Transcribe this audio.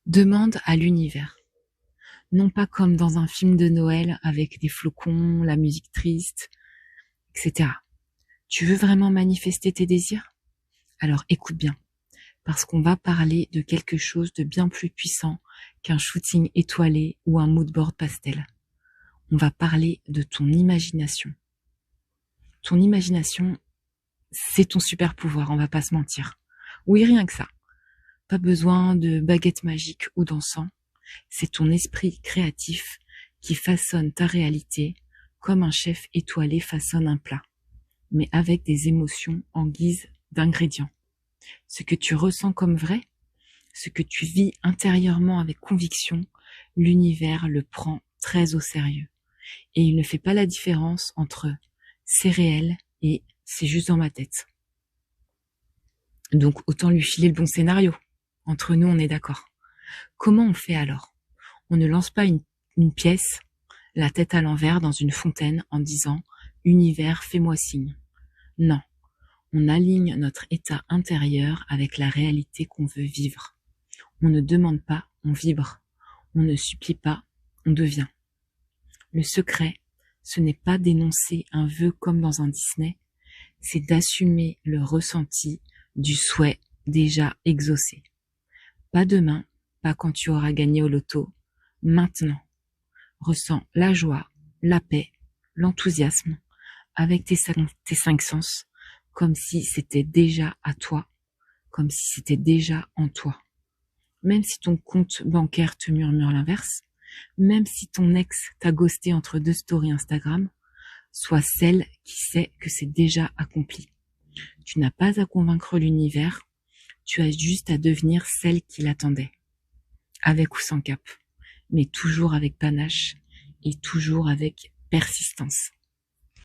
Demande à l'univers. Non pas comme dans un film de Noël avec des flocons, la musique triste, etc. Tu veux vraiment manifester tes désirs? Alors écoute bien, parce qu'on va parler de quelque chose de bien plus puissant qu'un shooting étoilé ou un mood board pastel. On va parler de ton imagination. Ton imagination, c'est ton super pouvoir, on va pas se mentir. Oui, rien que ça. Pas besoin de baguette magique ou d'encens. C'est ton esprit créatif qui façonne ta réalité comme un chef étoilé façonne un plat, mais avec des émotions en guise d'ingrédients. Ce que tu ressens comme vrai, ce que tu vis intérieurement avec conviction, l'univers le prend très au sérieux. Et il ne fait pas la différence entre c'est réel et c'est juste dans ma tête. Donc autant lui filer le bon scénario. Entre nous, on est d'accord. Comment on fait alors? On ne lance pas une pièce, la tête à l'envers dans une fontaine en disant « Univers, fais-moi signe ». Non, on aligne notre état intérieur avec la réalité qu'on veut vivre. On ne demande pas, on vibre. On ne supplie pas, on devient. Le secret, ce n'est pas d'énoncer un vœu comme dans un Disney, c'est d'assumer le ressenti du souhait déjà exaucé. Pas demain, pas quand tu auras gagné au loto, maintenant. Ressens la joie, la paix, l'enthousiasme avec tes cinq sens, comme si c'était déjà à toi, comme si c'était déjà en toi. Même si ton compte bancaire te murmure l'inverse, même si ton ex t'a ghosté entre deux stories Instagram, sois celle qui sait que c'est déjà accompli. Tu n'as pas à convaincre l'univers, tu as juste à devenir celle qui l'attendait. Avec ou sans cap, mais toujours avec panache et toujours avec persistance.